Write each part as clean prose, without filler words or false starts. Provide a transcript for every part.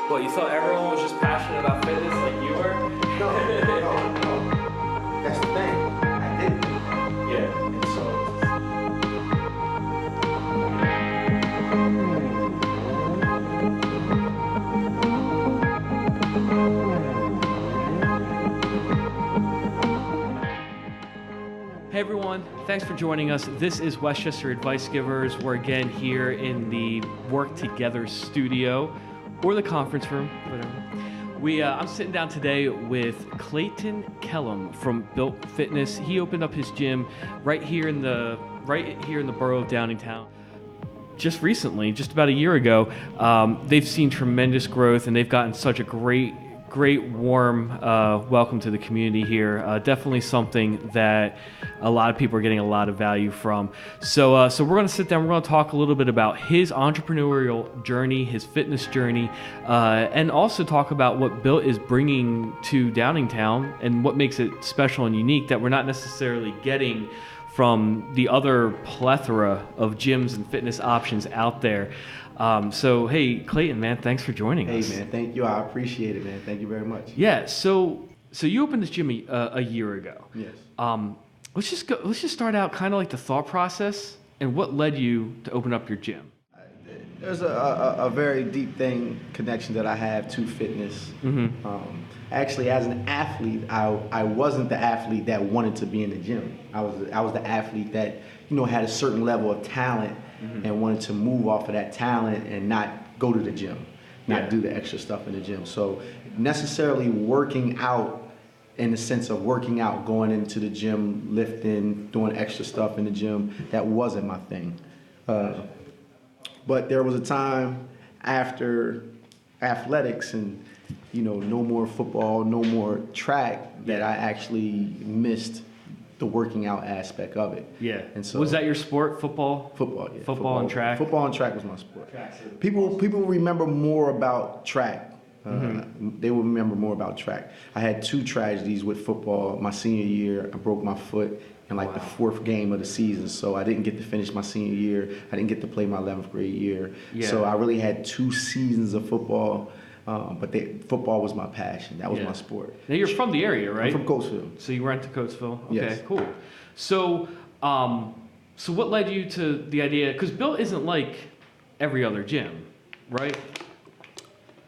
What, you thought everyone was just passionate about fitness like you were? No. That's the thing. I didn't. Yeah. And so, Hey everyone, thanks for joining us. This is Westchester Advice Givers. We're again here in the Work Together studio, or the conference room, whatever. I'm sitting down today with Clayton Kellum from Built Fitness. He opened up his gym right here in the borough of Downingtown. Just recently, just about a year ago, they've seen tremendous growth, and they've gotten such a great warm welcome to the community here. Definitely something that a lot of people are getting a lot of value from. So we're going to sit down. We're going to talk a little bit about his entrepreneurial journey, his fitness journey, and also talk about what Built is bringing to Downingtown and what makes it special and unique that we're not necessarily getting from the other plethora of gyms and fitness options out there. So, hey, Clayton, man, thanks for joining us. hey man, thank you. I appreciate it, man. Thank you very much. Yeah. So you opened this gym a year ago. Yes. Let's just start out kind of like the thought process and what led you to open up your gym. There's a very deep connection that I have to fitness. Mm-hmm. Actually, as an athlete, I wasn't the athlete that wanted to be in the gym. I was the athlete that had a certain level of talent and wanted to move off of that talent and not go to the gym, not do the extra stuff in the gym. So necessarily working out in the sense of working out, going into the gym, lifting, doing extra stuff in the gym, that wasn't my thing. But there was a time after athletics and no more football, no more track, that I actually missed the working out aspect of it. Yeah. And so was that your sport, football? Football, yeah. Football and track? Football and track was my sport. People remember more about track. They will remember more about track. I had 2 tragedies with football. My senior year, I broke my foot in the 4th game of the season, so I didn't get to finish my senior year. I didn't get to play my 11th grade year. Yeah. So I really had 2 seasons of football. But football was my passion. That was my sport. Now you're from the area, right? I'm from Coatesville. So you went to Coatesville. Okay, yes. Cool. So, so what led you to the idea? Because Built isn't like every other gym, right?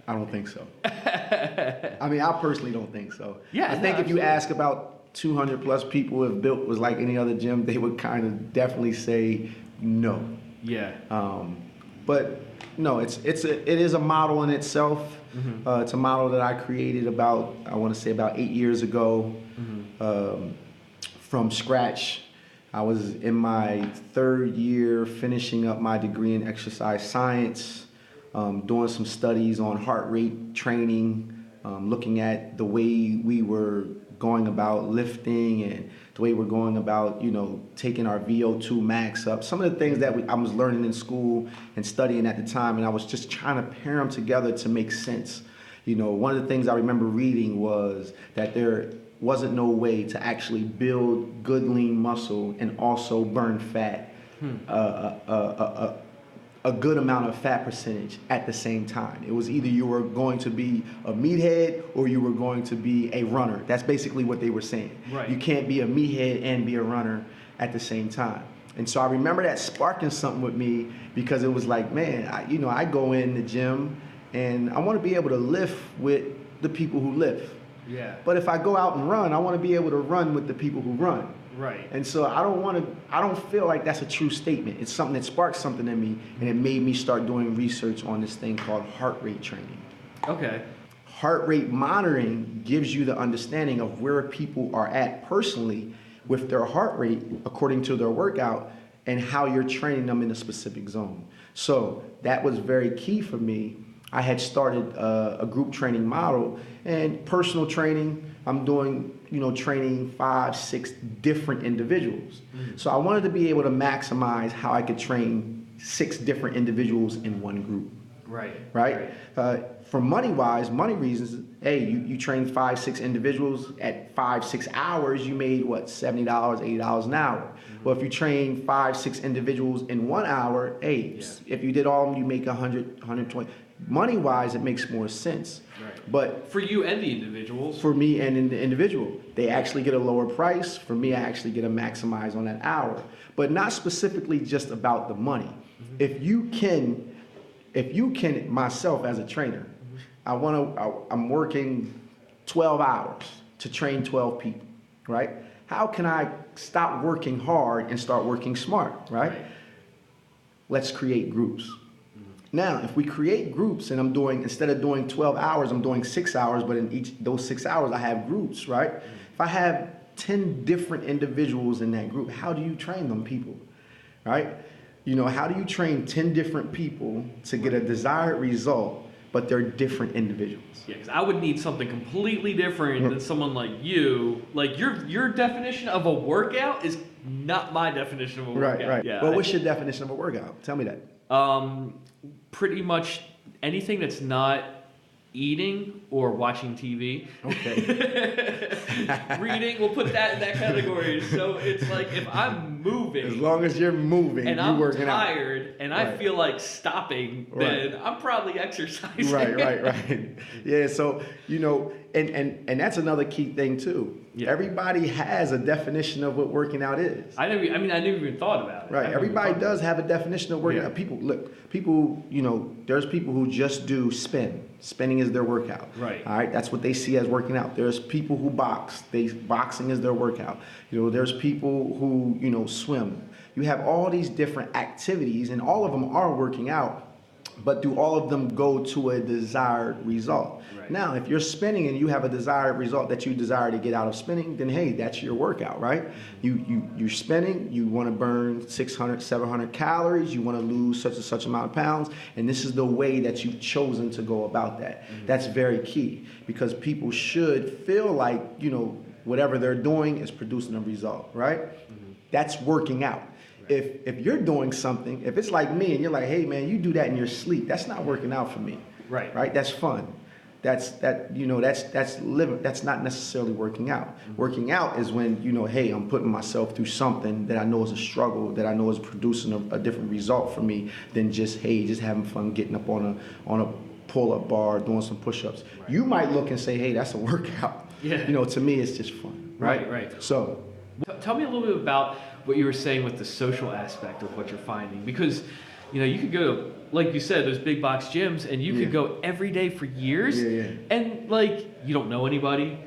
I don't think so. I mean, I personally don't think so. Yeah. I think if you ask about 200 plus people if Built was like any other gym, they would kind of definitely say no. Yeah. But no, it is a model in itself. Mm-hmm. It's a model that I created about 8 years ago, from scratch. I was in my 3rd year finishing up my degree in exercise science, doing some studies on heart rate training, looking at the way we were going about lifting and the way we're going about, taking our VO2 max up. Some of the things that I was learning in school and studying at the time, and I was just trying to pair them together to make sense. One of the things I remember reading was that there wasn't no way to actually build good lean muscle and also burn fat, a good amount of fat percentage at the same time. It was either you were going to be a meathead or you were going to be a runner. That's basically what they were saying. Right. You can't be a meathead and be a runner at the same time. And so I remember that sparking something with me, because it was like, man, I go in the gym and I want to be able to lift with the people who lift. Yeah. But if I go out and run, I want to be able to run with the people who run. Right. And so I don't feel like that's a true statement. It's something that sparked something in me, and it made me start doing research on this thing called heart rate training. Okay. Heart rate monitoring gives you the understanding of where people are at personally with their heart rate according to their workout and how you're training them in a specific zone. So that was very key for me. I had started a group training model and personal training. I'm doing, training 5, 6 different individuals. Mm-hmm. So I wanted to be able to maximize how I could train 6 different individuals in one group. Right. For money reasons, hey, you train 5, 6 individuals at 5, 6 hours, you made $70, $80 an hour. Mm-hmm. Well, if you train 5, 6 individuals in 1 hour, hey, if you did all of them, you make 100, 120. Money-wise, it makes more sense. Right. But For you and the individuals. for me and in the individual, they actually get a lower price. For me, I actually get a maximize on that hour. But not specifically just about the money. If you can, myself as a trainer, I'm working 12 hours to train 12 people, right? How can I stop working hard and start working smart, right? Let's create groups. Now, if we create groups and instead of doing 12 hours, I'm doing 6 hours, but in those 6 hours, I have groups, right? If I have 10 different individuals in that group, how do you train them people, right? How do you train 10 different people to get a desired result, but they're different individuals? Yeah, because I would need something completely different than someone like you. Like your definition of a workout is not my definition of a workout. Right. Yeah. Well, what's your definition of a workout? Tell me that. Pretty much anything that's not eating or watching TV. Okay. Reading, we'll put that in that category. So it's like if I'm moving. As long as you're moving, and you're I'm working out. tired and I feel like stopping, then I'm probably exercising. Right. Yeah, so, and that's another key thing too. Yeah. Everybody has a definition of what working out is. I never even thought about it. Right. Everybody does have a definition of working out. People, there's people who just do spin. Spinning is their workout. Right. All right. That's what they see as working out. There's people who box. Boxing is their workout. There's people who, swim. You have all these different activities and all of them are working out. But do all of them go to a desired result? Right. Now, if you're spinning and you have a desired result that you desire to get out of spinning, then hey, that's your workout, right? You're spinning, you want to burn 600, 700 calories, you want to lose such and such amount of pounds, and this is the way that you've chosen to go about that. That's very key because people should feel like, whatever they're doing is producing a result, right? That's working out. If you're doing something, if it's like me and you're like, hey man, you do that in your sleep, that's not working out for me. Right? That's fun. That's living. That's not necessarily working out. Working out is when, hey, I'm putting myself through something that I know is a struggle, that I know is producing a different result for me than just having fun getting up on a pull-up bar, doing some push-ups. Right. You might look and say, hey, that's a workout. Yeah. To me, it's just fun. Right. So, tell me a little bit about what you were saying with the social aspect of what you're finding, because you could go to, like you said, those big box gyms and you could go every day for years and like you don't know anybody.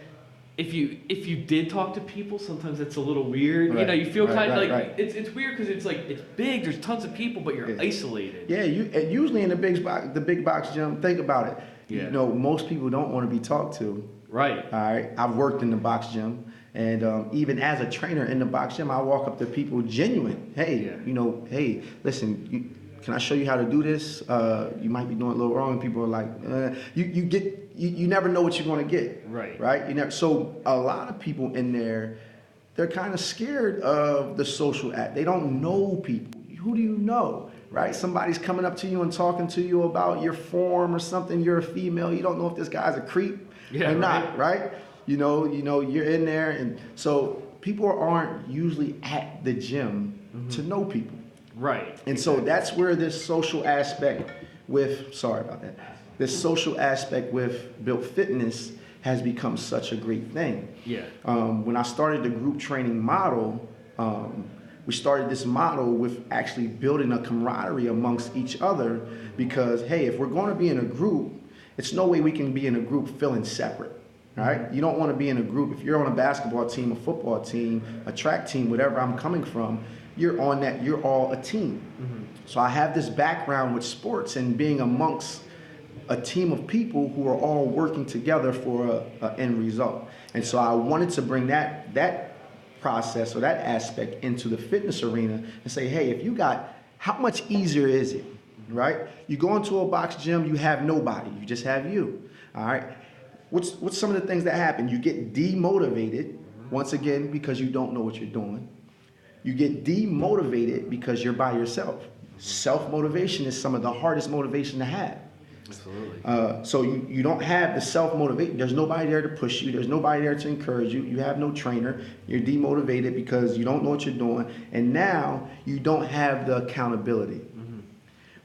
If you did talk to people, sometimes it's a little weird. You feel kind of like it's weird because it's like it's big, there's tons of people, but you're isolated. Yeah, usually in the big box gym, think about it. Most people don't want to be talked to. Right. All right. I've worked in the box gym. And even as a trainer in the box gym, I walk up to people genuine. Hey, hey, listen, can I show you how to do this? You might be doing it a little wrong. And people are like, you never know what you're going to get. Right. So a lot of people in there, they're kind of scared of the social act. They don't know people. Who do you know? Right. Somebody's coming up to you and talking to you about your form or something. You're a female. You don't know if this guy's a creep or not. Right. You're in there, and so people aren't usually at the gym to know people. Right. And so that's where this social aspect with Built Fitness has become such a great thing. Yeah. When I started the group training model, we started this model with actually building a camaraderie amongst each other because, hey, if we're going to be in a group, it's no way we can be in a group feeling separate. Right? You don't want to be in a group. If you're on a basketball team, a football team, a track team, whatever I'm coming from, you're on that. You're all a team. So I have this background with sports and being amongst a team of people who are all working together for an end result. And so I wanted to bring that process or that aspect into the fitness arena and say, hey, how much easier is it? Right? You go into a box gym, you have nobody. You just have you. All right. What's some of the things that happen? You get demotivated, once again, because you don't know what you're doing. You get demotivated because you're by yourself. Self-motivation is some of the hardest motivation to have. Absolutely. So you don't have the self-motivation. There's nobody there to push you. There's nobody there to encourage you. You have no trainer. You're demotivated because you don't know what you're doing. And now you don't have the accountability.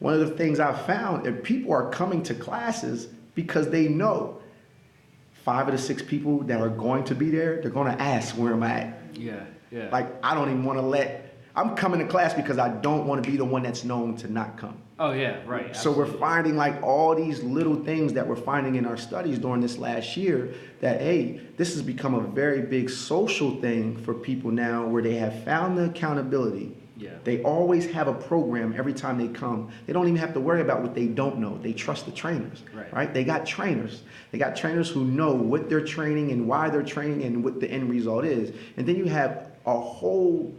one of the things I've found, if people are coming to classes because they know 5 of the 6 people that are going to be there, they're going to ask where am I at. Yeah, yeah. Like, I don't even want to I'm coming to class because I don't want to be the one that's known to not come. Oh yeah, right. So Absolutely. we're finding like all these little things that we're finding in our studies during this last year that, hey, this has become a very big social thing for people now where they have found the accountability. Yeah. They always have a program every time they come. They don't even have to worry about what they don't know. They trust the trainers, right? They got trainers. They got trainers who know what they're training and why they're training and what the end result is. And then you have a whole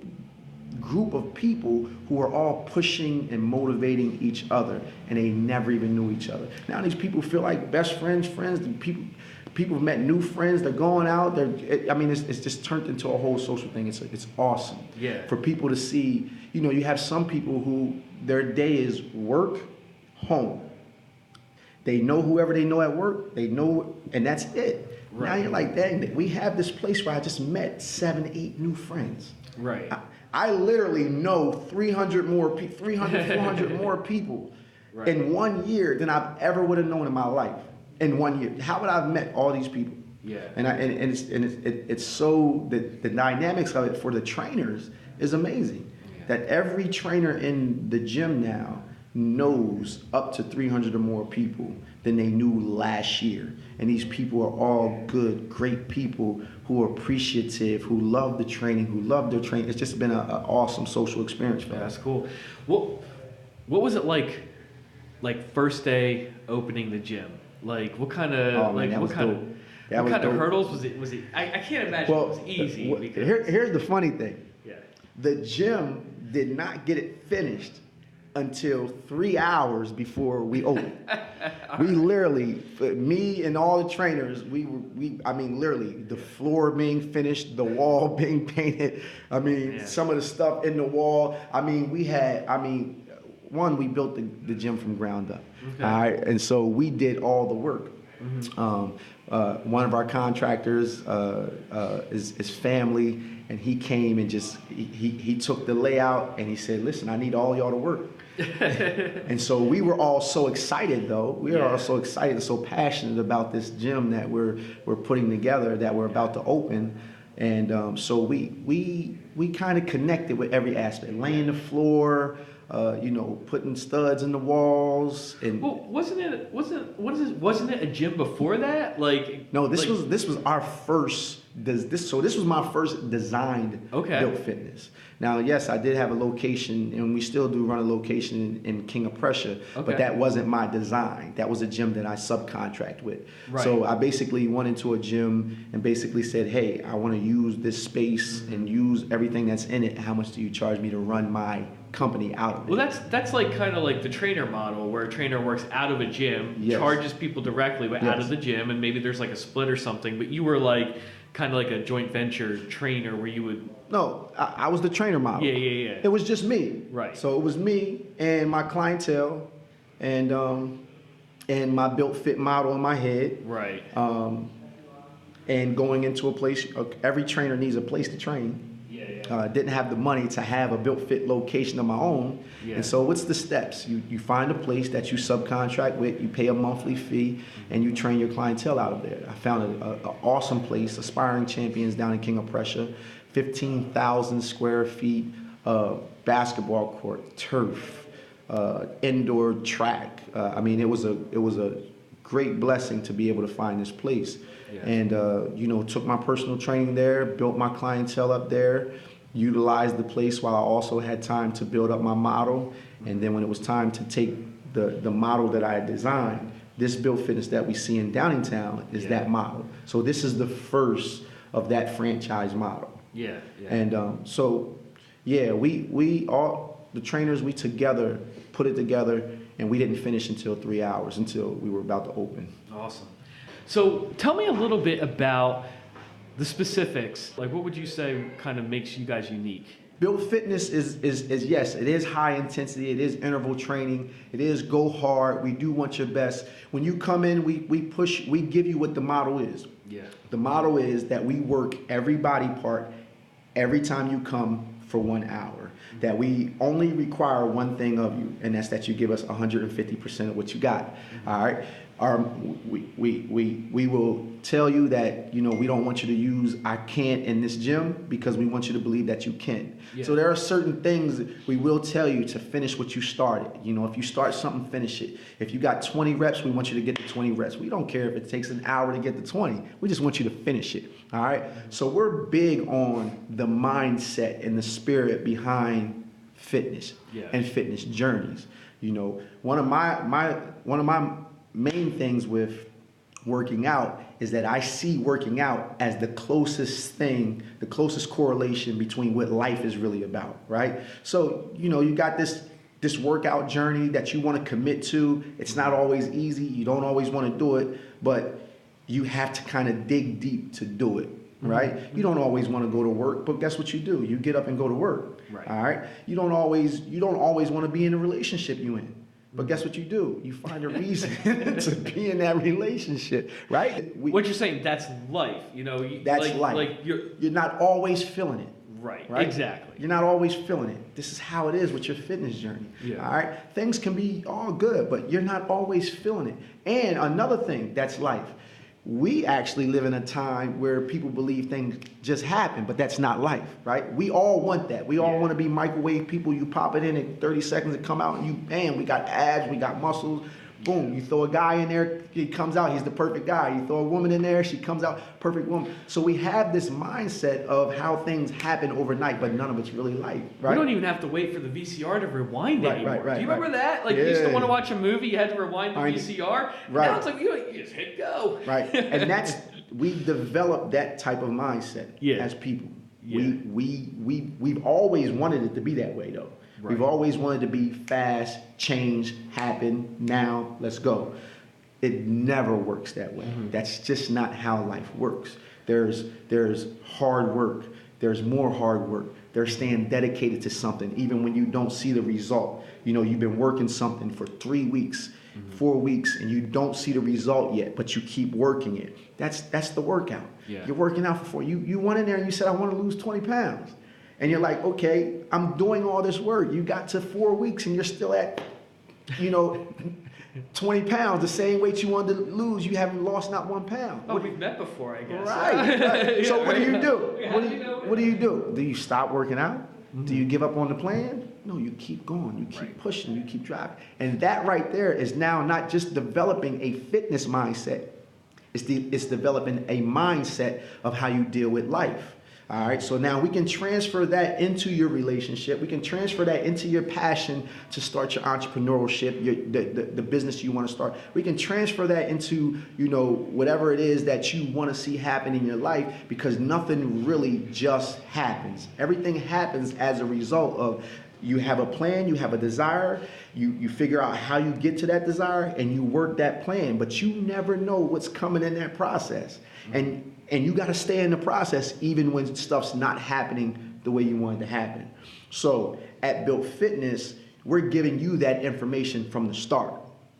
group of people who are all pushing and motivating each other, and they never even knew each other. Now these people feel like best friends. People have met new friends. They're going out. It's just turned into a whole social thing. It's awesome. Yeah. For people to see, you have some people who their day is work, home. They know whoever they know at work. They know, and that's it. Right. Now you're like, dang, we have this place where I just met 7, 8 new friends. Right. I literally know 300, 400 more people in 1 year than I've ever would have known in my life. In 1 year, how would I have met all these people? Yeah. And it's so the dynamics of it for the trainers is amazing. Yeah. That every trainer in the gym now knows up to 300 or more people than they knew last year. And these people are all good, great people who are appreciative, who love the training, who love their training. It's just been an awesome social experience for us. That's cool. What was it like first day opening the gym? Like what kind of hurdles was it? I can't imagine it was easy. Here's the funny thing. Yeah. The gym did not get it finished until 3 hours before we opened. We literally, me and all the trainers, literally the floor being finished, the wall being painted. Some of the stuff in the wall. We built the gym from ground up. Okay. All right, and so we did all the work. Mm-hmm. One of our contractors is family, and he came and he took the layout and he said, "Listen, I need all y'all to work." And so we were all so excited, though. We were all so excited and so passionate about this gym that we're putting together, that we're about to open. And so we kind of connected with every aspect, laying the floor, putting studs in the walls. And wasn't it a gym before that? No, this was our first. This was my first designed built fitness. Now, yes, I did have a location, and we still do run a location in King of Prussia, but that wasn't my design. That was a gym that I subcontract with. Right. So I basically went into a gym and basically said, hey, I want to use this space and use everything that's in it. How much do you charge me to run my company out of it? Well, that's kind of like the trainer model, where a trainer works out of a gym, charges people directly, but out of the gym, and maybe there's like a split or something. But you were kind of like a joint venture trainer where you would... No, I was the trainer model. Yeah. It was just me. Right. So it was me and my clientele and my built fit model in my head. Right. And going into a place, every trainer needs a place to train. Didn't have the money to have a built fit location of my own. Yeah. And so what's the steps? You find a place that you subcontract with, you pay a monthly fee, and you train your clientele out of there. I found an awesome place, Aspiring Champions down in King of Prussia, 15,000 square feet of basketball court, turf, indoor track. It was a great blessing to be able to find this place. Yeah. And took my personal training there, built my clientele up there, utilized the place while I also had time to build up my model. And then when it was time to take the model that I had designed, this built fitness that we see in Downingtown is that model. So this is the first of that franchise model. Yeah. And we all, the trainers, we together put it together, and we didn't finish until 3 hours, until we were about to open. Awesome. So tell me a little bit about the specifics. Like, what would you say kind of makes you guys unique? Built fitness is yes, it is high intensity, it is interval training, it is go hard, we do want your best. When you come in, we give you what the model is. Yeah. The model is that we work every body part every time you come for 1 hour, that we only require one thing of you, and that's that you give us 150% of what you got. All right. We will tell you that, you know, we don't want you to use I can't in this gym because we want you to believe that you can. Yeah. So there are certain things that we will tell you to finish what you started. You know, if you start something, finish it. If you got 20 reps, we want you to get to 20 reps. We don't care if it takes an hour to get to 20. We just want you to finish it. All right. So we're big on the mindset and the spirit behind fitness and fitness journeys. You know, one of my main things with working out is that I see working out as the closest thing, the closest correlation between what life is really about, right? So, you know, you got this workout journey that you want to commit to. It's not always easy. You don't always want to do it, but you have to kind of dig deep to do it, right? Mm-hmm. You don't always want to go to work, but guess what you do? You get up and go to work, right? All right? You don't always want to be in a relationship you're in. But guess what you do? You find a reason to be in that relationship, right? What you're saying, that's life, you know? That's life. Like you're not always feeling it. Right, exactly. You're not always feeling it. This is how it is with your fitness journey, all right? Things can be all good, but you're not always feeling it. And another thing, that's life. We actually live in a time where people believe things just happen, but that's not life, right? We all want that. We all want to be microwave people. You pop it in 30 seconds and come out and you, bam, we got abs, we got muscles. Boom, you throw a guy in there, he comes out, he's the perfect guy. You throw a woman in there, she comes out, perfect woman. So we have this mindset of how things happen overnight, but none of it's really life, right? We don't even have to wait for the VCR to rewind anymore. Do you remember that? Like, you used to want to watch a movie, you had to rewind the VCR. Right. Now it's like, you just hit go. Right, and we developed that type of mindset as people. Yeah. We've always wanted it to be that way, though. Right. We've always wanted to be fast, change, happen, now, let's go. It never works that way. Mm-hmm. That's just not how life works. There's hard work. There's more hard work. There's staying dedicated to something, even when you don't see the result. You know, you've been working something for 3 weeks, 4 weeks, and you don't see the result yet, but you keep working it. That's the workout. Yeah. You're working out for 4. You went in there and you said, I want to lose 20 pounds. And you're like, okay, I'm doing all this work. You got to 4 weeks and you're still at, 20 pounds, the same weight you wanted to lose. You haven't lost not 1 pound. Oh, we've met before, I guess. Right. So what do you do? What do you do? Do you stop working out? Mm-hmm. Do you give up on the plan? No, you keep going. You keep pushing. You keep driving. And that right there is now not just developing a fitness mindset. It's developing a mindset of how you deal with life. All right, so now we can transfer that into your relationship. We can transfer that into your passion to start your entrepreneurship, the business you want to start. We can transfer that into, whatever it is that you want to see happen in your life, because nothing really just happens. Everything happens as a result of you have a plan, you have a desire, you figure out how you get to that desire, and you work that plan, but you never know what's coming in that process. And you got to stay in the process even when stuff's not happening the way you want it to happen. So at Built Fitness, we're giving you that information from the start.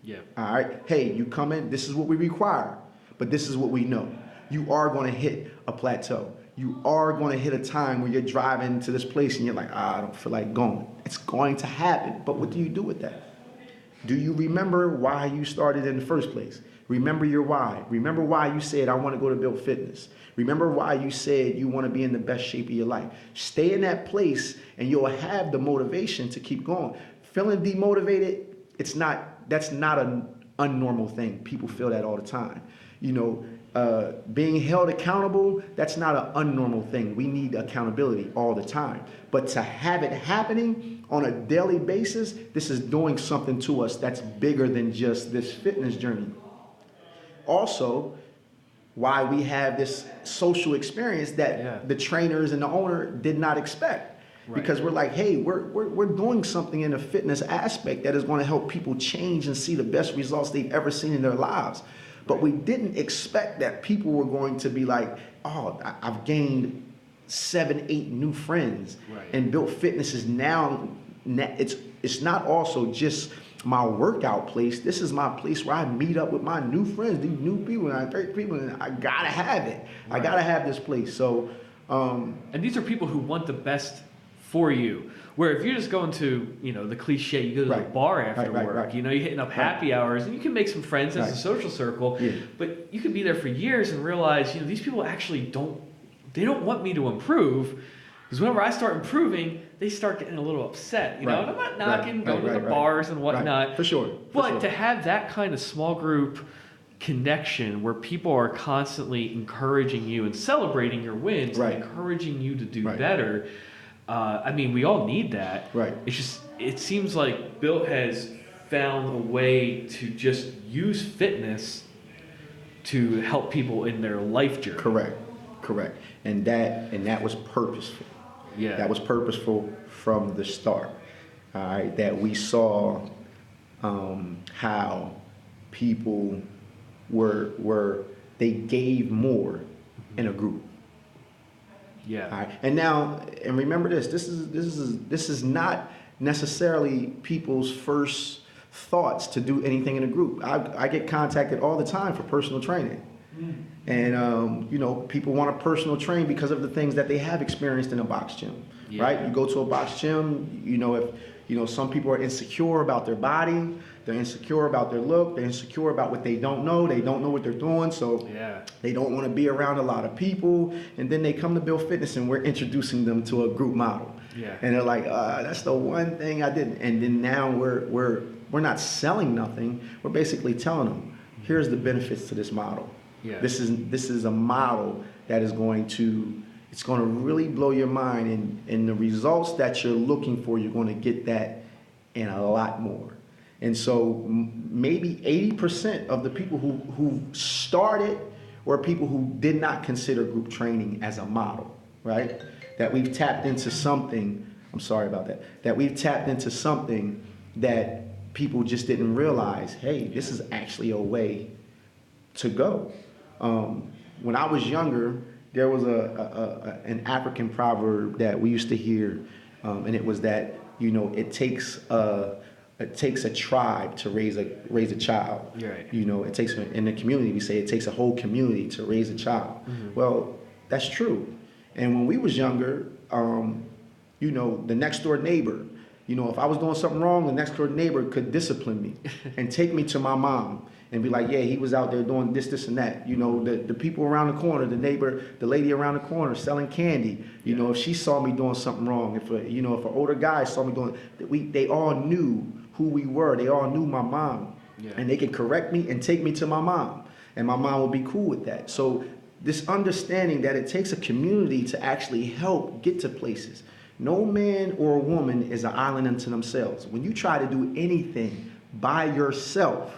Yeah. All right. Hey, you come in, this is what we require, but this is what we know. You are going to hit a plateau. You are going to hit a time where you're driving to this place and you're like, I don't feel like going. It's going to happen. But what do you do with that? Do you remember why you started in the first place? Remember your why. Remember why you said, I want to go to Built Fitness. Remember why you said you want to be in the best shape of your life. Stay in that place and you'll have the motivation to keep going. Feeling demotivated, that's not an unnormal thing. People feel that all the time. Being held accountable, that's not an unnormal thing. We need accountability all the time. But to have it happening on a daily basis, this is doing something to us that's bigger than just this fitness journey. Also, why we have this social experience that the trainers and the owner did not expect. Right. Because we're like, hey, we're doing something in the fitness aspect that is going to help people change and see the best results they've ever seen in their lives. But we didn't expect that people were going to be like, oh, I've gained 7, 8 new friends. Right. And Built Fitness is now, it's not also just my workout place. This is my place where I meet up with my new friends, these new people, and I gotta have it. Right. I gotta have this place. So, and these are people who want the best for you. Where if you're just going to, the cliche, you go to the bar after work, you're hitting up happy hours, and you can make some friends as a social circle, but you can be there for years and realize, these people actually don't want me to improve, because whenever I start improving, they start getting a little upset, and I'm not knocking, going to the bars and whatnot. For sure. But to have that kind of small group connection where people are constantly encouraging you and celebrating your wins and encouraging you to do better, we all need that. Right. It seems like Bill has found a way to just use fitness to help people in their life journey. Correct. And that was purposeful. Yeah. That was purposeful from the start. All right. That we saw how people they gave more in a group. Yeah. All right. And remember this. This is not necessarily people's first thoughts to do anything in a group. I get contacted all the time for personal training. And people want to personal train because of the things that they have experienced in a box gym. Yeah. Right? You go to a box gym, if some people are insecure about their body, they're insecure about their look, they're insecure about what they don't know what they're doing, so they don't want to be around a lot of people, and then they come to Build Fitness and we're introducing them to a group model. Yeah. And they're like, that's the one thing I didn't. And then now we're not selling nothing, we're basically telling them, here's the benefits to this model. Yeah. This is a model that is going to really blow your mind, and the results that you're looking for, you're going to get that and a lot more. And so maybe 80% of the people who started were people who did not consider group training as a model, right? That we've tapped into something, I'm sorry about that we've tapped into something that people just didn't realize, hey, this is actually a way to go. When I was younger, there was an African proverb that we used to hear, and it was that it takes a tribe to raise a child. Right. It takes, in the community, we say it takes a whole community to raise a child. Mm-hmm. Well, that's true. And when we was younger, the next door neighbor, if I was doing something wrong, the next door neighbor could discipline me and take me to my mom and be like, yeah, he was out there doing this, and that. The people around the corner, the lady around the corner selling candy, if she saw me doing something wrong, if an older guy saw me doing, they all knew who we were. They all knew my mom. Yeah. And they could correct me and take me to my mom. And my mom would be cool with that. So this understanding that it takes a community to actually help get to places. No man or woman is an island unto themselves. When you try to do anything by yourself,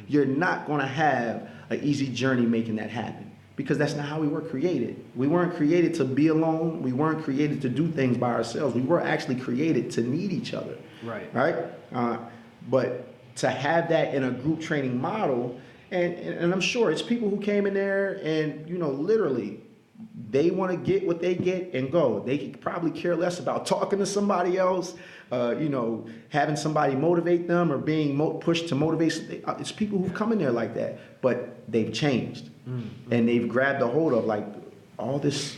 you're not going to have an easy journey making that happen, because that's not how we were created. We weren't created to be alone. We weren't created to do things by ourselves. We were actually created to need each other. Right. But to have that in a group training model, and I'm sure it's people who came in there and, literally, they want to get what they get and go. They could probably care less about talking to somebody else, having somebody motivate them or being pushed to motivate. It's people who've come in there like that, but they've changed. Mm-hmm. And they've grabbed a hold of, like, all this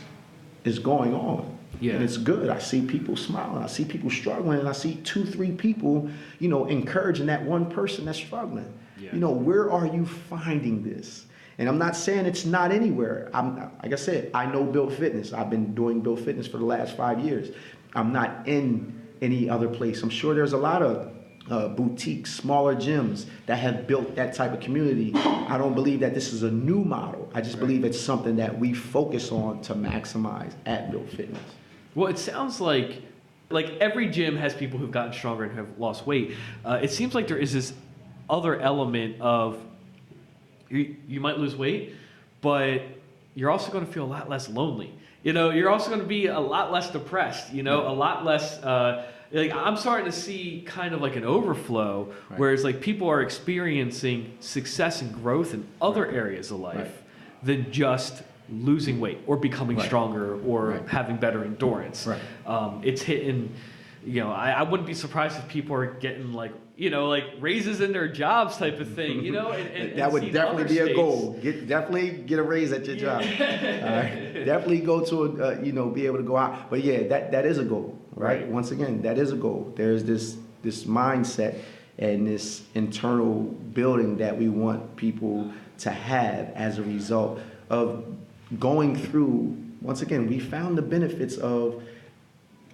is going on. Yeah. And it's good. I see people smiling. I see people struggling. And I see 2-3 people, encouraging that one person that's struggling. Yeah. Where are you finding this? And I'm not saying it's not anywhere. Like I said, I know Build Fitness. I've been doing Build Fitness for the last 5 years. I'm not in any other place. I'm sure there's a lot of boutiques, smaller gyms that have built that type of community. I don't believe that this is a new model. I just believe it's something that we focus on to maximize at Build Fitness. Well, it sounds like every gym has people who've gotten stronger and have lost weight. It seems like there is this other element of you might lose weight, but you're also going to feel a lot less lonely. You're also going to be a lot less depressed, a lot less, I'm starting to see kind of like an overflow, whereas like people are experiencing success and growth in other areas of life than just losing weight or becoming stronger or having better endurance. Right. It's hitting I wouldn't be surprised if people are getting like raises in their jobs type of thing, and that would see definitely other be a states. goal. Definitely get a raise at your job. All right? Definitely go to be able to go out. But yeah, that is a goal, right? Once again, that is a goal. There's this mindset and this internal building that we want people to have as a result of going through. Once again, we found the benefits of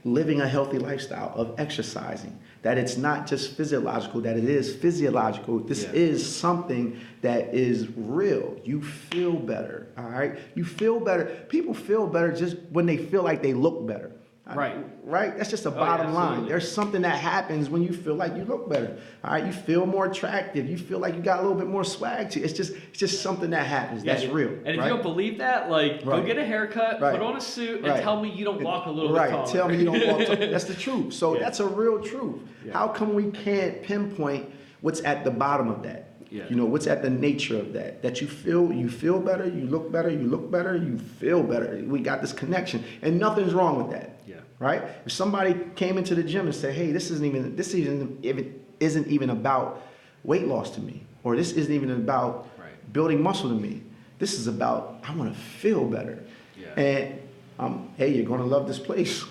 living a healthy lifestyle, of exercising, that it's not just physiological, that it is physiological. This is something that is real. You feel better, all right? You feel better. People feel better just when they feel like they look better. Right? That's just a bottom line. There's something that happens when you feel like you look better. All right? You feel more attractive. You feel like you got a little bit more swag to you. It's just something that happens. That's real. And if you don't believe that, go get a haircut, put on a suit, and tell me you don't walk a little bit taller. Tell me you don't walk taller. That's the truth. So that's a real truth. Yeah. How come we can't pinpoint what's at the bottom of that? Yeah. What's at the nature of that? That you feel better, you look better, you feel better. We got this connection, and nothing's wrong with that. Yeah. Right? If somebody came into the gym and said, "Hey, this isn't even about weight loss to me, or this isn't even about building muscle to me. This is about I want to feel better." Yeah. And hey, you're gonna love this place.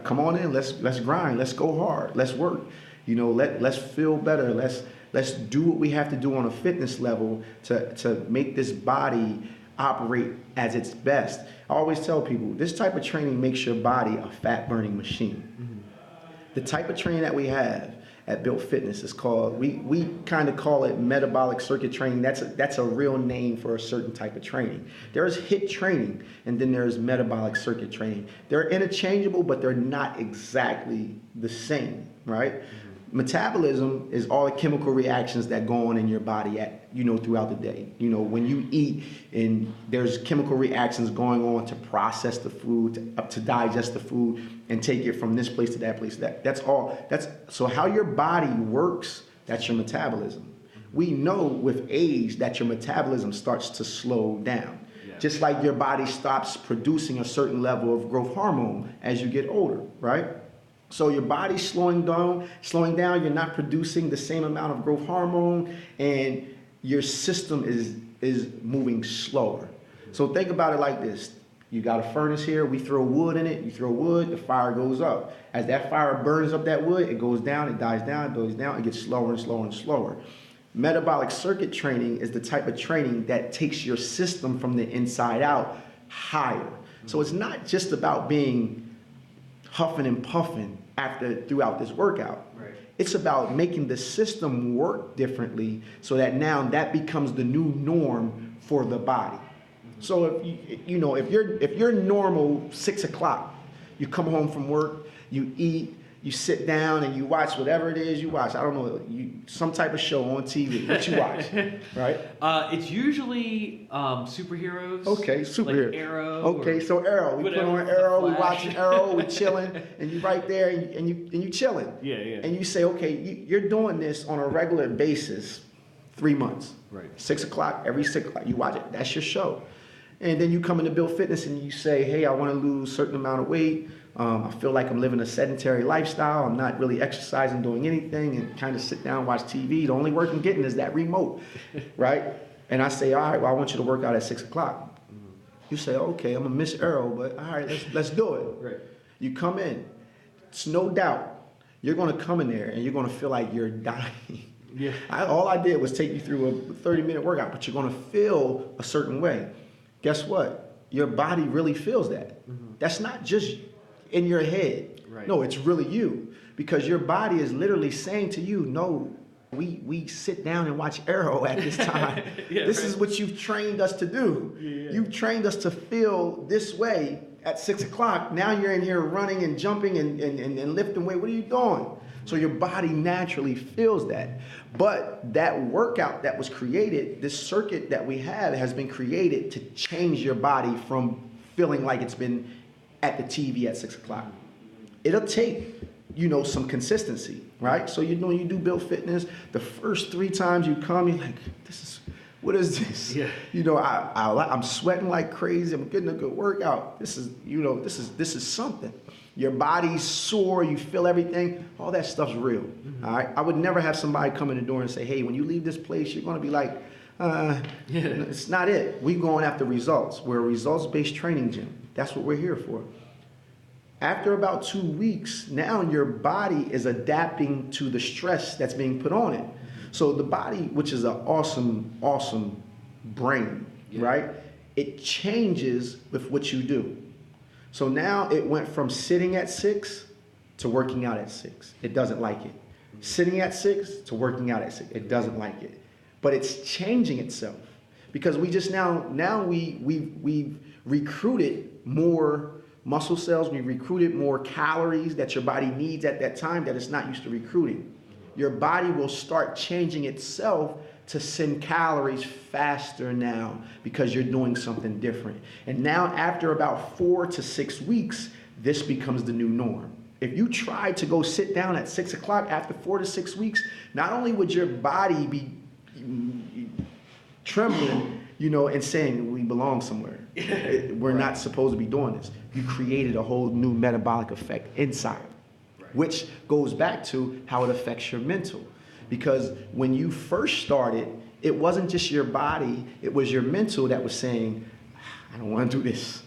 Come on in. Let's grind. Let's go hard. Let's work. Let's feel better. Let's do what we have to do on a fitness level to make this body operate as its best. I always tell people, this type of training makes your body a fat-burning machine. Mm-hmm. The type of training that we have at Built Fitness is called, we kind of call it metabolic circuit training. That's a real name for a certain type of training. There's HIIT training, and then there's metabolic circuit training. They're interchangeable, but they're not exactly the same, right? Mm-hmm. Metabolism is all the chemical reactions that go on in your body throughout the day. When you eat, and there's chemical reactions going on to process the food, to digest the food, and take it from this place to that place. That's all. So how your body works, that's your metabolism. We know with age that your metabolism starts to slow down. Yeah. Just like your body stops producing a certain level of growth hormone as you get older, right? So your body's slowing down, you're not producing the same amount of growth hormone, and your system is moving slower. So think about it like this. You got a furnace here, we throw wood in it, you throw wood, the fire goes up. As that fire burns up that wood, it goes down, it dies down, it goes down, it gets slower and slower and slower. Metabolic circuit training is the type of training that takes your system from the inside out higher. So it's not just about being huffing and puffing throughout this workout. Right. It's about making the system work differently so that now that becomes the new norm for the body. Mm-hmm. So if you're normal 6 o'clock, you come home from work, you eat, you sit down and you watch whatever it is you watch. I don't know, some type of show on TV. What you watch, right? It's usually superheroes. Okay, superhero. Like Arrow. Okay, so Arrow. We put on Arrow. We watching Arrow. We chilling, and you right there, and you chilling. Yeah. And you say, okay, you're doing this on a regular basis, 3 months. Right. 6 o'clock, every 6 o'clock. You watch it. That's your show. And then you come into Built Fitness and you say, hey, I want to lose a certain amount of weight. I feel like I'm living a sedentary lifestyle. I'm not really exercising, doing anything, and kind of sit down, watch TV. The only work I'm getting is that remote, right? And I say, all right, well, I want you to work out at 6 o'clock. Mm-hmm. You say, okay, I'm gonna miss Arrow, but all right, let's do it. Right. You come in. It's no doubt you're gonna come in there and you're gonna feel like you're dying. Yeah. All I did was take you through a 30-minute workout, but you're gonna feel a certain way. Guess what? Your body really feels that. Mm-hmm. That's not just in your head. Right. No, it's really you. Because your body is literally saying to you, no, we sit down and watch Arrow at this time. This is what you've trained us to do. Yeah. You've trained us to feel this way at 6 o'clock. Now you're in here running and jumping and lifting weight. What are you doing? So your body naturally feels that. But that workout that was created, this circuit that we have has been created to change your body from feeling like it's been at the TV at 6 o'clock. It'll take, some consistency, right? So you do Built Fitness. The first 3 times you come, you're like, what is this? Yeah. I'm sweating like crazy. I'm getting a good workout. This is something. your body's sore, you feel everything, all that stuff's real. All right. I would never have somebody come in the door and say, hey, when you leave this place, you're going to be like, it's not it. We're going after results. We're a results-based training gym. That's what we're here for. After about 2 weeks, now your body is adapting to the stress that's being put on it. So the body, which is an awesome, awesome brain, right? It changes with what you do. So now it went from sitting at 6 to working out at 6. It doesn't like it. Sitting at 6 to working out at 6. It doesn't like it. But it's changing itself because we just we've recruited more muscle cells. We recruited more calories that your body needs at that time that it's not used to recruiting. Your body will start changing itself to send calories faster now because you're doing something different. And now after about 4 to 6 weeks, this becomes the new norm. If you try to go sit down at 6 o'clock after 4 to 6 weeks, not only would your body be trembling, and saying we belong somewhere. We're not supposed to be doing this. You created a whole new metabolic effect inside, which goes back to how it affects your mental. Because when you first started, it wasn't just your body, it was your mental that was saying, I don't want to do this.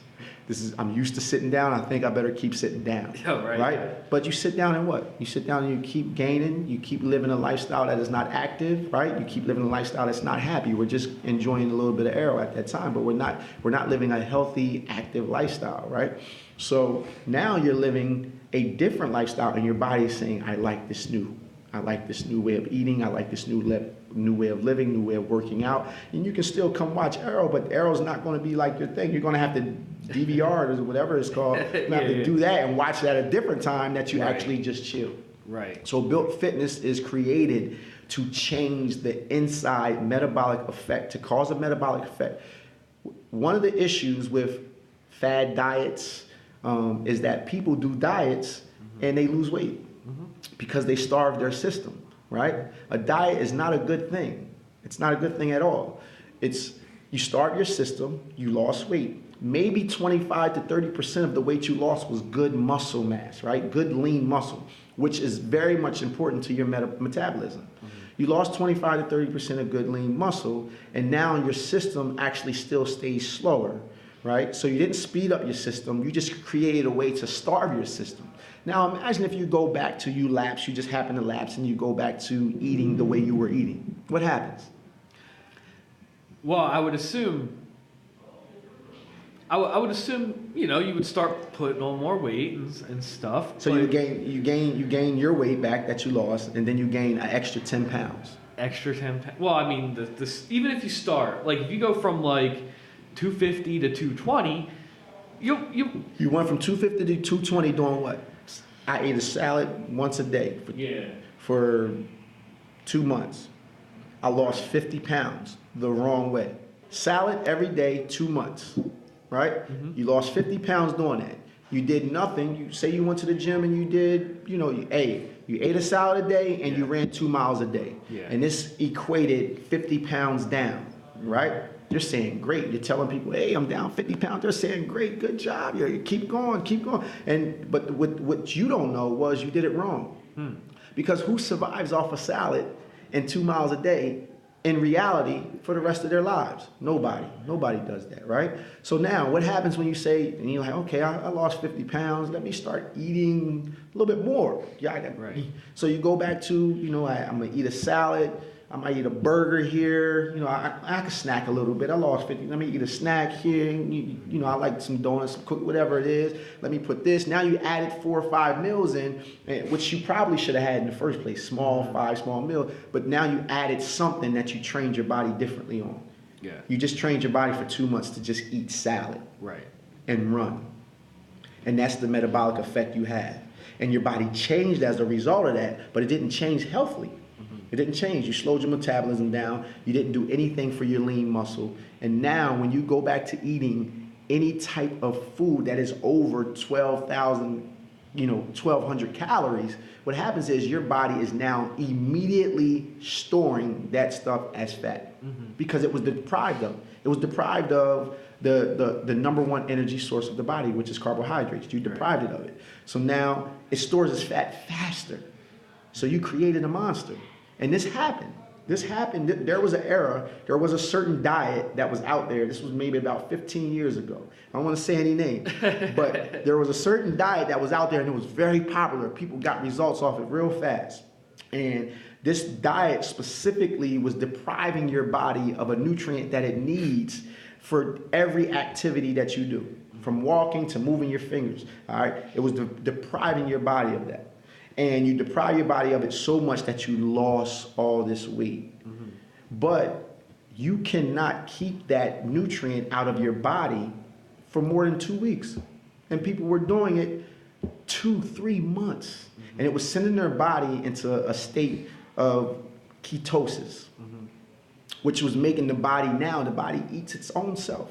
I'm used to sitting down, I think I better keep sitting down. Right? But you sit down and what? You sit down and you keep gaining, you keep living a lifestyle that is not active, right? You keep living a lifestyle that's not happy. We're just enjoying a little bit of arrow at that time, but we're not living a healthy, active lifestyle, right? So now you're living a different lifestyle and your body is saying, I like this new way of eating, I like this new way of living, new way of working out. And you can still come watch Arrow, but Arrow's not going to be like your thing. You're going to have to DVR or whatever it's called. You're going to have to do that and watch that at a different time that you actually just chill. Right. So Built Fitness is created to change the inside metabolic effect, to cause a metabolic effect. One of the issues with fad diets is that people do diets and they lose weight because they starve their system, right? A diet is not a good thing. It's not a good thing at all. You starve your system, you lost weight. Maybe 25 to 30% of the weight you lost was good muscle mass, right? Good lean muscle, which is very much important to your metabolism. You lost 25 to 30% of good lean muscle, and now your system actually still stays slower, right? So you didn't speed up your system, you just created a way to starve your system. Now imagine if you go back to you just happen to lapse and you go back to eating the way you were eating. What happens? Well, I would assume, you would start putting on more weight and stuff. So you gain your weight back that you lost, and then you gain an extra 10 pounds. Extra 10 pounds. Well, I mean, even if you start, like if you go from like 250 to 220, you went from 250 to 220 doing what? I ate a salad once a day for 2 months. I lost 50 pounds the wrong way. Salad every day, 2 months, right? You lost 50 pounds doing that. You did nothing. You say you went to the gym and you did, you ate a salad a day and you ran 2 miles a day. And this equated 50 pounds down, right? You're saying great. You're telling people, hey, I'm down 50 pounds. They're saying great, good job. You keep going, keep going. But what you don't know was you did it wrong. Because who survives off a salad and 2 miles a day in reality for the rest of their lives? Nobody. Nobody does that, right? So now what happens when you say, and you're like, okay, I lost 50 pounds. Let me start eating a little bit more. Right. So you go back to, I'm going to eat a salad. I might eat a burger here. I can snack a little bit. I lost 50. Let me eat a snack here. I like some donuts, some cookies, whatever it is. Let me put this. Now you added 4 or 5 meals in, which you probably should have had in the first place. 5 small meals. But now you added something that you trained your body differently on. Yeah. You just trained your body for 2 months to just eat salad. Right. And run. And that's the metabolic effect you have. And your body changed as a result of that, but it didn't change healthily. It didn't change. You slowed your metabolism down. You didn't do anything for your lean muscle. And now when you go back to eating any type of food that is over 1,200 calories, what happens is your body is now immediately storing that stuff as fat because it was deprived of. It was deprived of the number one energy source of the body, which is carbohydrates. You deprived it of it. So now it stores its fat faster. So you created a monster. And this happened. There was an era, there was a certain diet that was out there. This was maybe about 15 years ago. I don't want to say any names, but there was a certain diet that was out there and it was very popular. People got results off it real fast. And this diet specifically was depriving your body of a nutrient that it needs for every activity that you do, from walking to moving your fingers. All right, it was depriving your body of that. And you deprive your body of it so much that you lost all this weight. Mm-hmm. But you cannot keep that nutrient out of your body for more than 2 weeks. And people were doing it 2-3 months. Mm-hmm. And it was sending their body into a state of ketosis, mm-hmm. which was making the body eats its own self.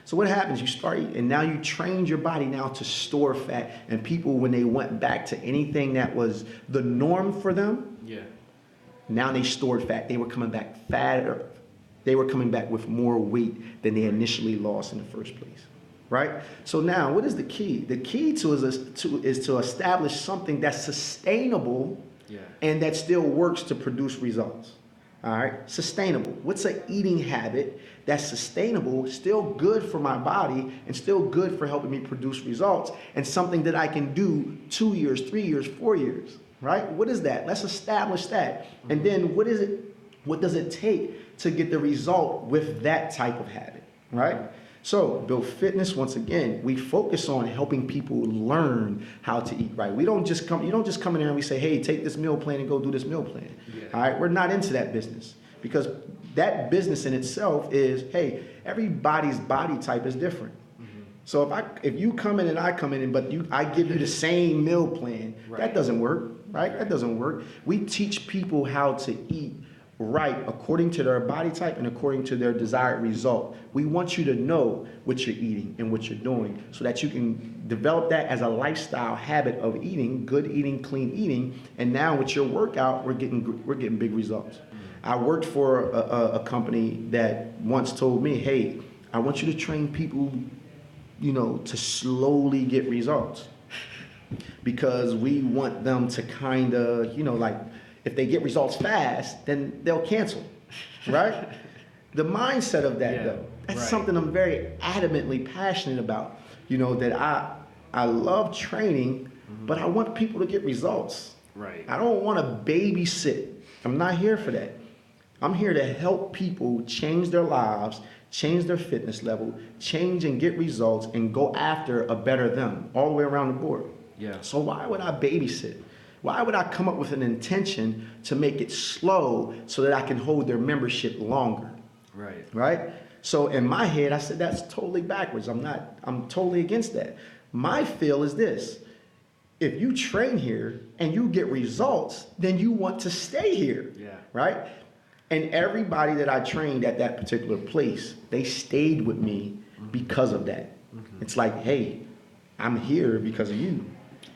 So what happens? You start eating, and now you trained your body now to store fat. And people, when they went back to anything that was the norm for them, now they stored fat. They were coming back fatter. They were coming back with more weight than they initially lost in the first place, right? So now, what is the key? The key is to establish something that's sustainable and that still works to produce results. All right, sustainable. What's an eating habit that's sustainable, still good for my body, and still good for helping me produce results, and something that I can do 2 years, 3 years, 4 years, right? What is that? Let's establish that. And then what is it? What does it take to get the result with that type of habit, right? So, Built Fitness, once again, we focus on helping people learn how to eat right. You don't just come in there and we say, hey, take this meal plan and go do this meal plan. All right, we're not into that business, because that business in itself is, hey, everybody's body type is different. Mm-hmm. So if you come in and I come in, but I give you the same meal plan, that doesn't work, right? That doesn't work. We teach people how to eat right according to their body type and according to their desired result. We want you to know what you're eating and what you're doing so that you can develop that as a lifestyle habit of eating, good eating, clean eating. And now with your workout, we're getting big results. I worked for a company that once told me, hey, I want you to train people, to slowly get results, because we want them to kind of, if they get results fast, then they'll cancel, right? The mindset of that, though, that's something I'm very adamantly passionate about. That I love training, but I want people to get results. Right. I don't want to babysit. I'm not here for that. I'm here to help people change their lives, change their fitness level, change and get results, and go after a better them all the way around the board. Yeah. So why would I babysit? Why would I come up with an intention to make it slow so that I can hold their membership longer? Right? So in my head, I said, that's totally backwards. I'm totally against that. My feel is this: if you train here and you get results, then you want to stay here, right? And everybody that I trained at that particular place, they stayed with me because of that. Mm-hmm. It's like, hey, I'm here because of you.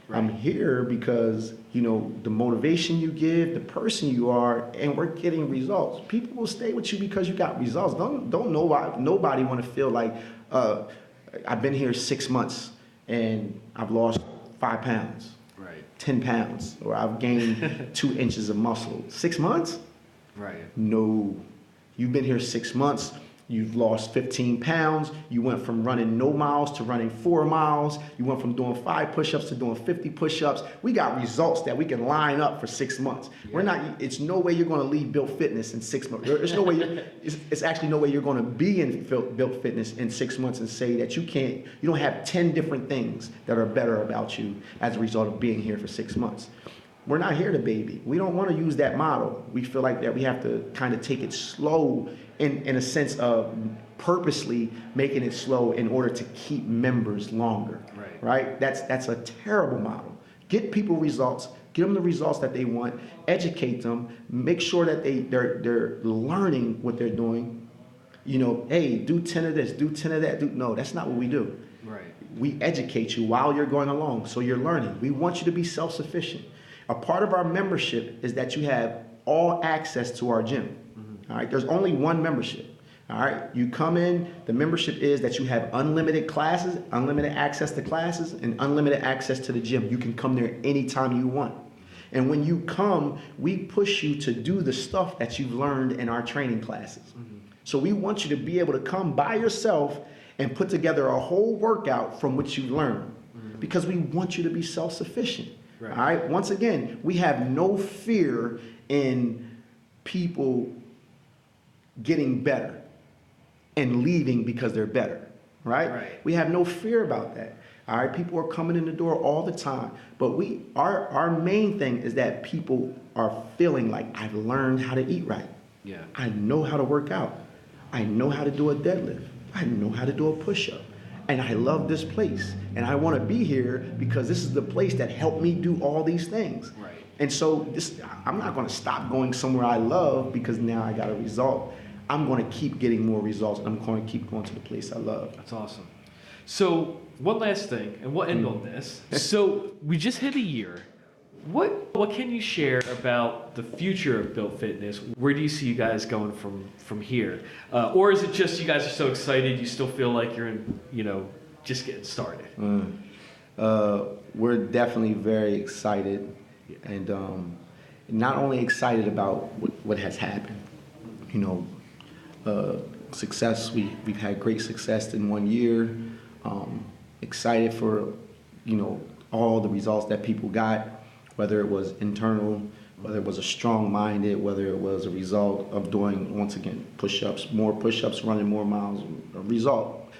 Right. I'm here because, the motivation you give, the person you are, and we're getting results. People will stay with you because you got results. Don't know why nobody want to feel like, I've been here 6 months and I've lost 5 pounds, 10 pounds, or I've gained 2 inches of muscle. 6 months? Right. No. You've been here 6 months. You've lost 15 pounds. You went from running no miles to running 4 miles. You went from doing 5 push-ups to doing 50 push-ups. We got results that we can line up for 6 months. Yeah. It's no way you're going to leave Built Fitness in 6 months. There's no way, it's actually no way you're going to be in Built Fitness in 6 months and say that you don't have 10 different things that are better about you as a result of being here for 6 months. We're not here to baby. We don't want to use that model. We feel like that we have to kind of take it slow in a sense of purposely making it slow in order to keep members longer. Right? That's a terrible model. Get people results. Give them the results that they want. Educate them. Make sure that they're learning what they're doing. Hey, do 10 of this, do 10 of that. No, that's not what we do. Right. We educate you while you're going along, so you're learning. We want you to be self-sufficient. A part of our membership is that you have all access to our gym. Mm-hmm. All right, there's only one membership. All right, you come in, the membership is that you have unlimited classes, unlimited access to classes, and unlimited access to the gym. You can come there anytime you want. And when you come, we push you to do the stuff that you've learned in our training classes. So we want you to be able to come by yourself and put together a whole workout from what you learned, because we want you to be self-sufficient. Right. All right, once again, we have no fear in people getting better and leaving because they're better, right? We have no fear about that. All right, people are coming in the door all the time, but our main thing is that people are feeling like, I've learned how to eat right. Yeah. I know how to work out. I know how to do a deadlift. I know how to do a push-up. And I love this place. And I want to be here because this is the place that helped me do all these things. Right. And so I'm not going to stop going somewhere I love because now I got a result. I'm going to keep getting more results. I'm going to keep going to the place I love. That's awesome. So one last thing, and we'll end on this. So we just hit a year. What can you share about the future of Built Fitness? Where do you see you guys going from here? Or is it just you guys are so excited you still feel like you're just getting started? We're definitely very excited, and not only excited about what has happened. Success. We've had great success in 1 year. Excited for all the results that people got, whether it was internal, whether it was a strong-minded, whether it was a result of doing, once again, push-ups, more push-ups, running more miles, a result.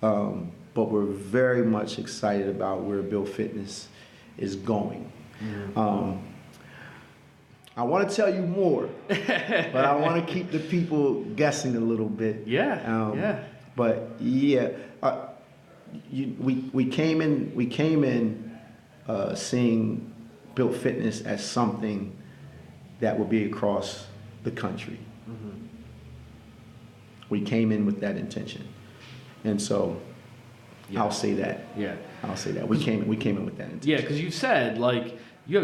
But we're very much excited about where Built Fitness is going. I want to tell you more, but I want to keep the people guessing a little bit. But yeah, we came in seeing Built Fitness as something that would be across the country. We came in with that intention, and so I'll say that. I'll say that we came in with that intention. Yeah, because you said you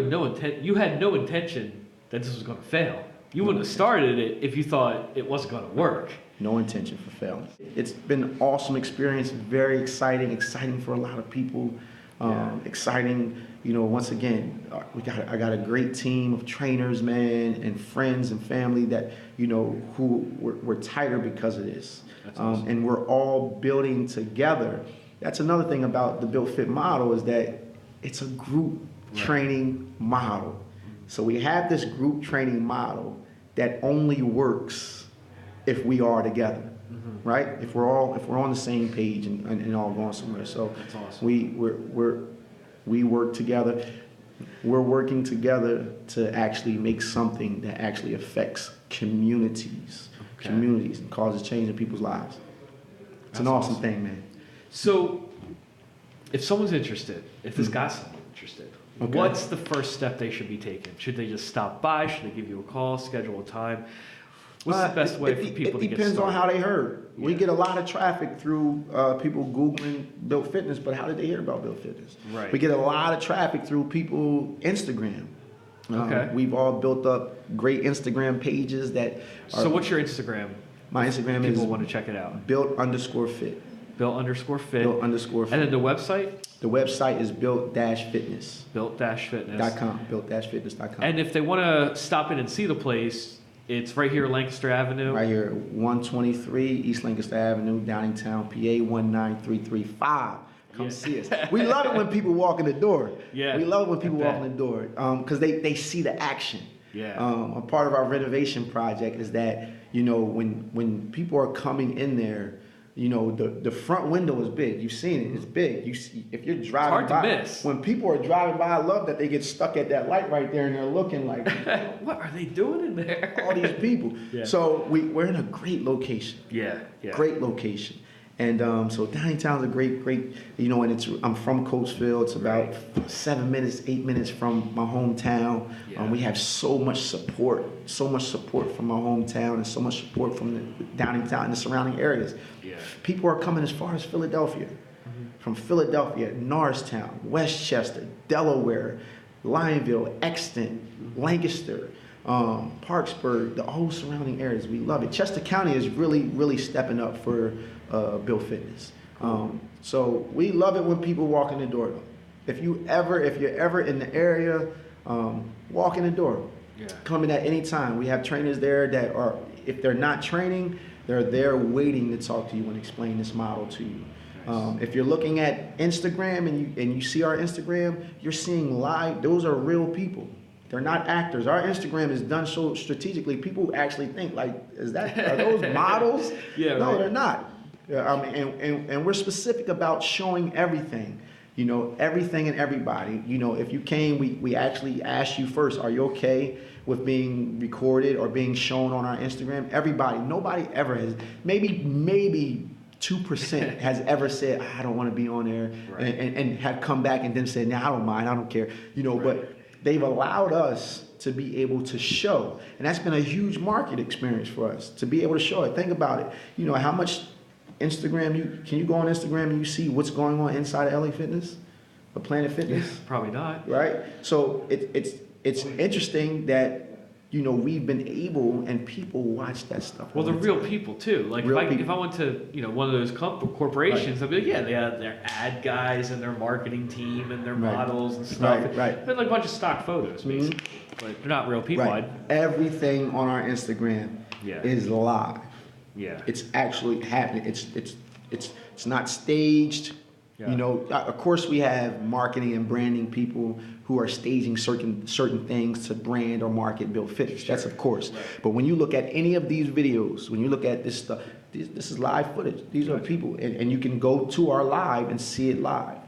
had no intention that this was going to fail. You wouldn't have started it if you thought it wasn't going to work. No intention for failing. It's been an awesome experience, very exciting for a lot of people. Exciting, once again, I got a great team of trainers, man, and friends and family that, who we're tighter because of this. That's awesome. And we're all building together. That's another thing about the Built Fit model is that it's a group training model. So we have this group training model that only works if we are together, right? If we're on the same page and all going somewhere. So that's awesome. We work together. We're working together to actually make something that actually affects communities and causes change in people's lives. It's an awesome thing, man. So if someone's interested, if this got someone interested, what's the first step they should be taking? Should they just stop by? Should they give you a call, schedule a time? What's the best way for people to get started? It depends on how they heard. Yeah. We get a lot of traffic through people Googling Built Fitness, but how did they hear about Built Fitness? Right. We get a lot of traffic through people Instagram. We've all built up great Instagram pages that are... So what's your Instagram? My Instagram is... People want to check it out. Built_fit. Built_fit. Built_fit. And then the website? The website is built-fitness. Built-fitness.com. Built-fitness.com. And if they want to stop in and see the place, it's right here, Lancaster Avenue. Right here, 123 East Lancaster Avenue, Downingtown, PA 19335. Come see us. We love it when people walk in the door. Yeah. We love it when people walk in the door because they see the action. Yeah. A part of our renovation project is that when people are coming in there, the front window is big. You've seen it. It's big. You see, if you're driving by, miss. When people are driving by, I love that they get stuck at that light right there and they're looking like, what are they doing in there? All these people. Yeah. So we're in a great location. Yeah. Great location. And so Downingtown's a great, and I'm from Coatesville. It's about 8 minutes from my hometown. Yeah. We have so much support from my hometown and so much support from the Downingtown and the surrounding areas. Yeah. People are coming as far as Philadelphia. From Philadelphia, Norristown, Westchester, Delaware, Lionville, Exton, Lancaster, Parksburg, the whole surrounding areas. We love it. Chester County is really stepping up for Built Fitness. So we love it when people walk in the door. Though. If you're ever in the area, walk in the door. Yeah. Come in at any time. We have trainers there that are, if they're not training, they're there waiting to talk to you and explain this model to you. Nice. If you're looking at Instagram and you see our Instagram, you're seeing live. Those are real people. They're not actors. Our Instagram is done so strategically. People actually think like, are those models? Yeah. No, right. they're not. And we're specific about showing everything. You know, everything and everybody. You know, if you came, we actually asked you first, are you okay with being recorded or being shown on our Instagram? Everybody, nobody ever has, maybe 2% has ever said, I don't want to be on there, right. and have come back and then said, I don't mind, I don't care. You know, right. But they've allowed us to be able to show. And that's been a huge market experience for us, to be able to show it. Think about it. You know, how much Instagram, can you go on Instagram and you see what's going on inside of LA Fitness or Planet Fitness? Yeah, probably not. Right? So it's interesting that, you know, we've been able, and people watch that stuff. Well, they're real people too. Like if I went to, you know, one of those corporations, right. I'd be like, yeah, they have their ad guys and their marketing team and their right. models and stuff. Right. They're like a bunch of stock photos, basically. Mm-hmm. But they're not real people. Right. Everything on our Instagram is live. Yeah. It's actually happening. It's not staged. Yeah. You know, of course we have marketing and branding people who are staging certain things to brand or market Built Fitness. Sure. That's of course. Right. But when you look at any of these videos, when you look at this stuff, this is live footage. These are people, and you can go to our live and see it live.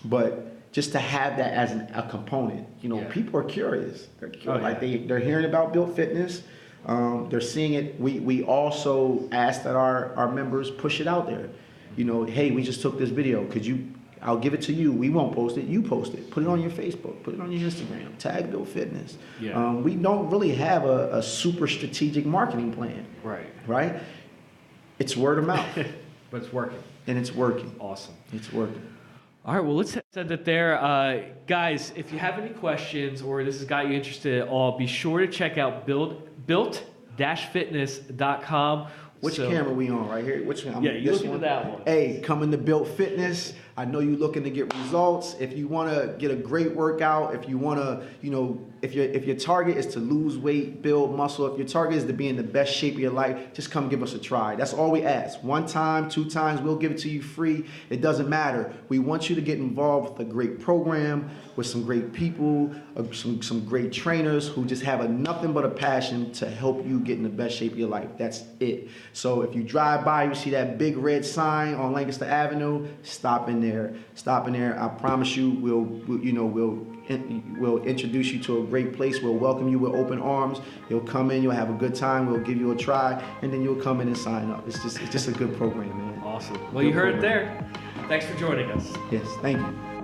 But just to have that as a component, you know, people are curious. They're curious. Like they're hearing about Built Fitness. They're seeing it. We also ask that our members push it out there. You know, hey, we just took this video. I'll give it to you. We won't post it. You post it. Put it on your Facebook. Put it on your Instagram. Tag Built Fitness. Yeah. We don't really have a super strategic marketing plan. Right? It's word of mouth. But it's working. And it's working. Awesome. It's working. All right, well, let's send it there. Guys, if you have any questions or this has got you interested at all, be sure to check out built-fitness.com. Which camera we on right here? Which one? You look into that one. Hey, coming to Built Fitness. I know you're looking to get results. If you want to get a great workout, if you want to, you know, if your target is to lose weight, build muscle, if your target is to be in the best shape of your life, just come give us a try. That's all we ask. 1 time, 2 times, we'll give it to you free. It doesn't matter. We want you to get involved with a great program, with some great people, some great trainers who just have nothing but a passion to help you get in the best shape of your life. That's it. So if you drive by, you see that big red sign on Lancaster Avenue, stop in there. I promise you, we'll introduce you to a great place. We'll welcome you with open arms. You'll come in, you'll have a good time. We'll give you a try, and then you'll come in and sign up. It's just a good program, man. Awesome. Well, you heard it there. Thanks for joining us. Yes, thank you.